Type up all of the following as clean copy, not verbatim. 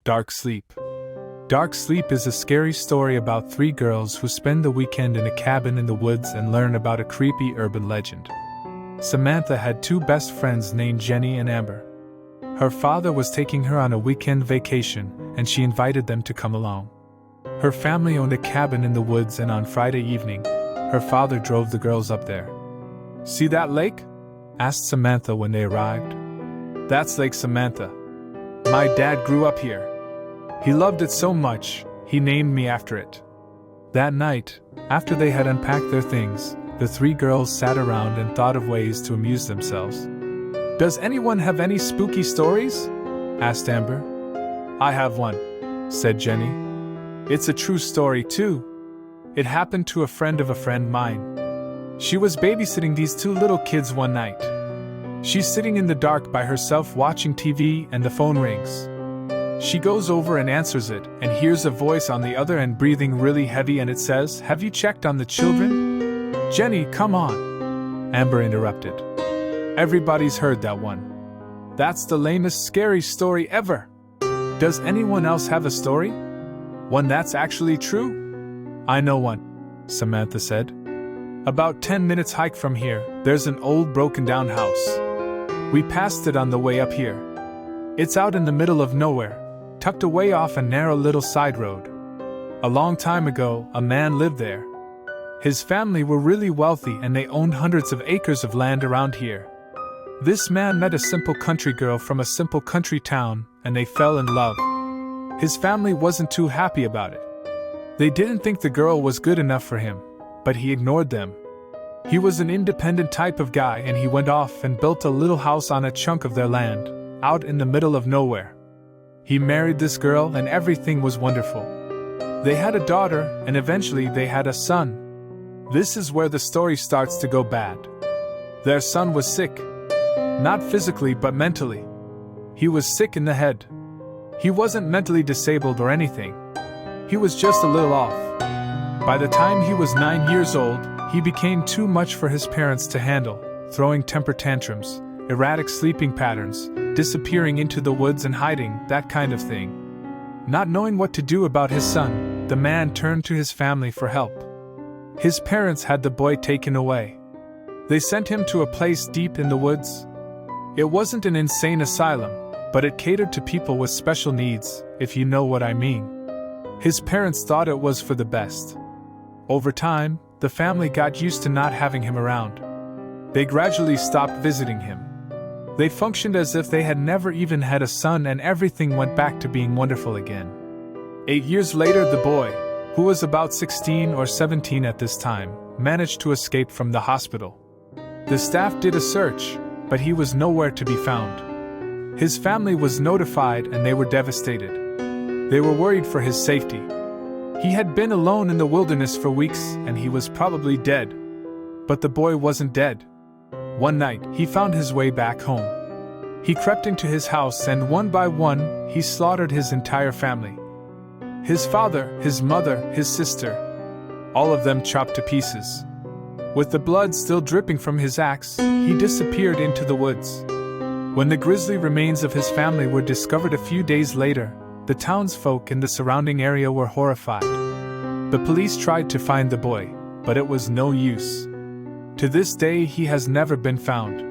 Dark Sleep. Dark Sleep is a scary story about three girls who spend the weekend in a cabin in the woods and learn about a creepy urban legend. Samantha had two best friends named Jenny and Amber. Her father was taking her on a weekend vacation, and she invited them to come along. Her family owned a cabin in the woods, and on Friday evening, her father drove the girls up there. "See that lake?" asked Samantha when they arrived. "That's Lake Samantha. My dad grew up here. He loved it so much, he named me after it." That night, after they had unpacked their things, the three girls sat around and thought of ways to amuse themselves. "Does anyone have any spooky stories?" asked Amber. "I have one," said Jenny. "It's a true story, too. It happened to a friend of a friend mine. She was babysitting these two little kids one night. She's sitting in the dark by herself watching TV, and the phone rings. She goes over and answers it, and hears a voice on the other end breathing really heavy, and it says, 'Have you checked on the children?'" "Jenny, come on," Amber interrupted. "Everybody's heard that one. That's the lamest scary story ever. Does anyone else have a story? One that's actually true?" "I know one," Samantha said. "About 10 minutes hike from here, there's an old broken down house. We passed it on the way up here. It's out in the middle of nowhere, tucked away off a narrow little side road. A long time ago, a man lived there. His family were really wealthy and they owned hundreds of acres of land around here. This man met a simple country girl from a simple country town, and they fell in love. His family wasn't too happy about it. They didn't think the girl was good enough for him, but he ignored them. He was an independent type of guy, and he went off and built a little house on a chunk of their land, out in the middle of nowhere. He married this girl and everything was wonderful. They had a daughter, and eventually they had a son. This is where the story starts to go bad. Their son was sick. Not physically, but mentally. He was sick in the head. He wasn't mentally disabled or anything. He was just a little off. By the time he was 9 years old, he became too much for his parents to handle, throwing temper tantrums, erratic sleeping patterns, disappearing into the woods and hiding, that kind of thing. Not knowing what to do about his son, the man turned to his family for help. His parents had the boy taken away. They sent him to a place deep in the woods. It wasn't an insane asylum, but it catered to people with special needs, if you know what I mean. His parents thought it was for the best. Over time, the family got used to not having him around. They gradually stopped visiting him. They functioned as if they had never even had a son, and everything went back to being wonderful again. 8 years later, the boy, who was about 16 or 17 at this time, managed to escape from the hospital. The staff did a search, but he was nowhere to be found. His family was notified and they were devastated. They were worried for his safety. He had been alone in the wilderness for weeks and he was probably dead. But the boy wasn't dead. One night, he found his way back home. He crept into his house and one by one, he slaughtered his entire family. His father, his mother, his sister, all of them chopped to pieces. With the blood still dripping from his axe, he disappeared into the woods. When the grisly remains of his family were discovered a few days later, the townsfolk in the surrounding area were horrified. The police tried to find the boy, but it was no use. To this day, he has never been found.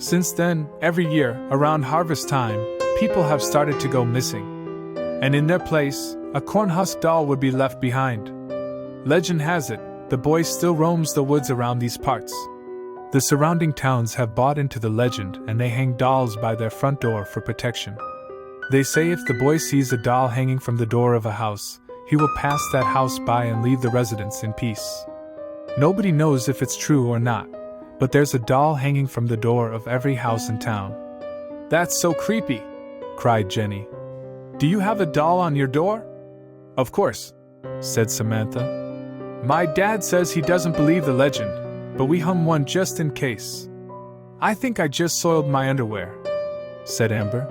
Since then, every year, around harvest time, people have started to go missing. And in their place, a corn-husk doll would be left behind. Legend has it, the boy still roams the woods around these parts. The surrounding towns have bought into the legend and they hang dolls by their front door for protection. They say if the boy sees a doll hanging from the door of a house, he will pass that house by and leave the residents in peace. Nobody knows if it's true or not, but there's a doll hanging from the door of every house in town. "That's so creepy," cried Jenny. "Do you have a doll on your door?" "Of course," said Samantha. "My dad says he doesn't believe the legend, but we hung one just in case." "I think I just soiled my underwear," said Amber.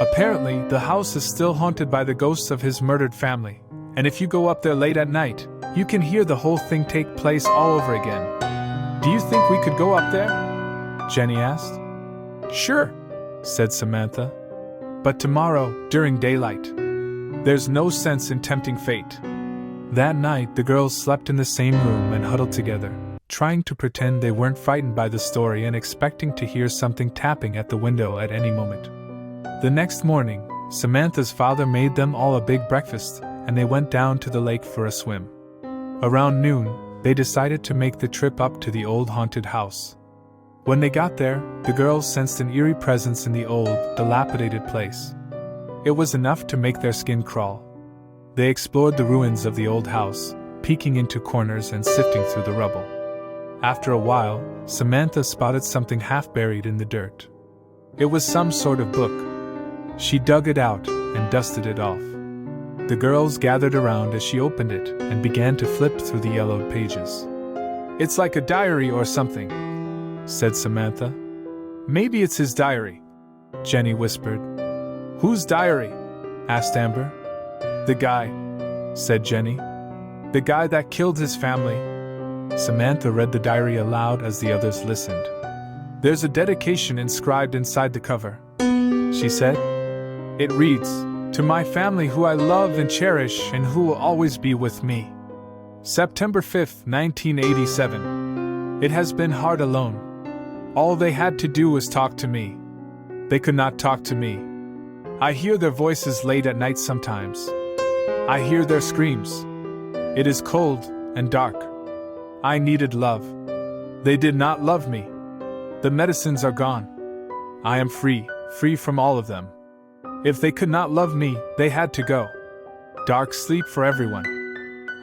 Apparently, the house is still haunted by the ghosts of his murdered family, and if you go up there late at night, you can hear the whole thing take place all over again. "Do you think we could go up there?" Jenny asked. "Sure," said Samantha. But tomorrow, during daylight. There's no sense in tempting fate. That night, the girls slept in the same room and huddled together, trying to pretend they weren't frightened by the story and expecting to hear something tapping at the window at any moment. The next morning, Samantha's father made them all a big breakfast, and they went down to the lake for a swim. Around noon, they decided to make the trip up to the old haunted house. When they got there, the girls sensed an eerie presence in the old, dilapidated place. It was enough to make their skin crawl. They explored the ruins of the old house, peeking into corners and sifting through the rubble. After a while, Samantha spotted something half buried in the dirt. It was some sort of book. She dug it out and dusted it off. The girls gathered around as she opened it and began to flip through the yellowed pages. "It's like a diary or something," said Samantha. "Maybe it's his diary," Jenny whispered. "Whose diary?" asked Amber. "The guy," said Jenny. "The guy that killed his family." Samantha read the diary aloud as the others listened. "There's a dedication inscribed inside the cover," she said. "It reads, 'To my family who I love and cherish and who will always be with me. September 5th, 1987. It has been hard alone. All they had to do was talk to me. They could not talk to me. I hear their voices late at night sometimes. I hear their screams. It is cold and dark. I needed love. They did not love me. The medicines are gone. I am free from all of them. If they could not love me, they had to go. Dark sleep for everyone.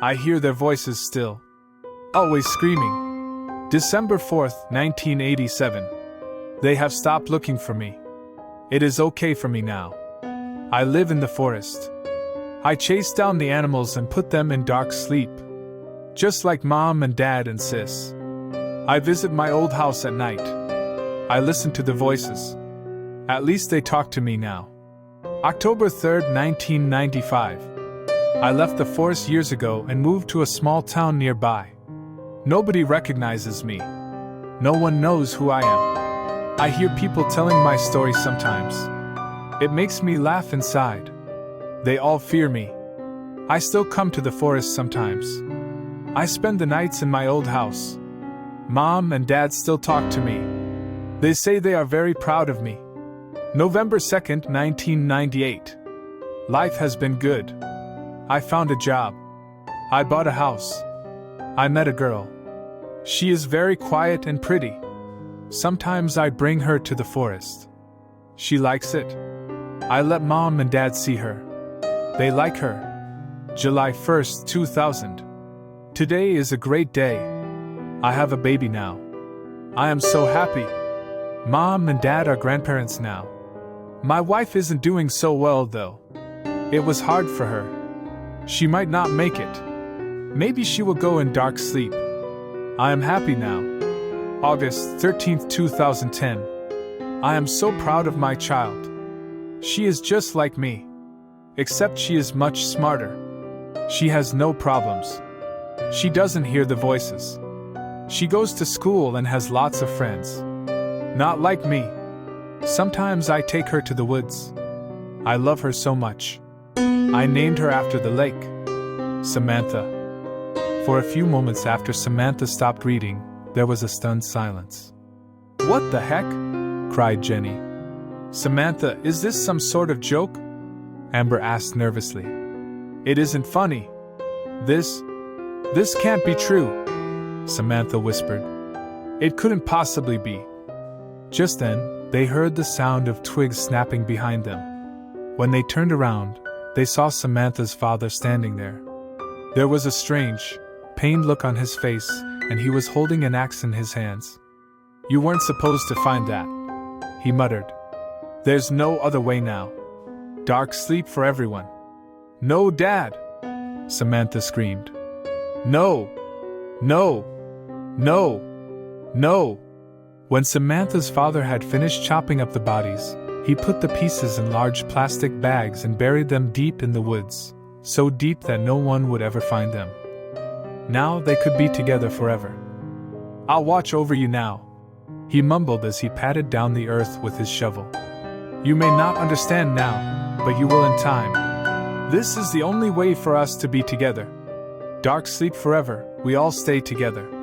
I hear their voices still. Always screaming. December 4th, 1987. They have stopped looking for me. It is okay for me now. I live in the forest. I chase down the animals and put them in dark sleep. Just like Mom and Dad and Sis. I visit my old house at night. I listen to the voices. At least they talk to me now. October 3rd, 1995. I left the forest years ago and moved to a small town nearby. Nobody recognizes me. No one knows who I am. I hear people telling my story sometimes. It makes me laugh inside. They all fear me. I still come to the forest sometimes. I spend the nights in my old house. Mom and Dad still talk to me. They say they are very proud of me. November 2nd, 1998. Life has been good. I found a job. I bought a house. I met a girl. She is very quiet and pretty. Sometimes I bring her to the forest. She likes it. I let Mom and Dad see her. They like her. July 1st, 2000. Today is a great day. I have a baby now. I am so happy. Mom and Dad are grandparents now. My wife isn't doing so well though. It was hard for her. She might not make it. Maybe she will go in dark sleep. I am happy now. August 13th, 2010. I am so proud of my child. She is just like me. Except she is much smarter. She has no problems. She doesn't hear the voices. She goes to school and has lots of friends. Not like me. Sometimes I take her to the woods. I love her so much. I named her after the lake. Samantha. For a few moments after Samantha stopped reading, there was a stunned silence. "What the heck?" cried Jenny. "Samantha, is this some sort of joke?" Amber asked nervously. "It isn't funny. This can't be true," Samantha whispered. "It couldn't possibly be." Just then, they heard the sound of twigs snapping behind them. When they turned around, they saw Samantha's father standing there. There was a strange, pained look on his face, and he was holding an axe in his hands. "You weren't supposed to find that," he muttered. "There's no other way now. Dark sleep for everyone." "No, Dad!" Samantha screamed. "No! No! No! No!" When Samantha's father had finished chopping up the bodies, he put the pieces in large plastic bags and buried them deep in the woods, so deep that no one would ever find them. Now they could be together forever. "I'll watch over you now," he mumbled as he patted down the earth with his shovel. You may not understand now, but you will in time. This is the only way for us to be together. Dark sleep forever, we all stay together.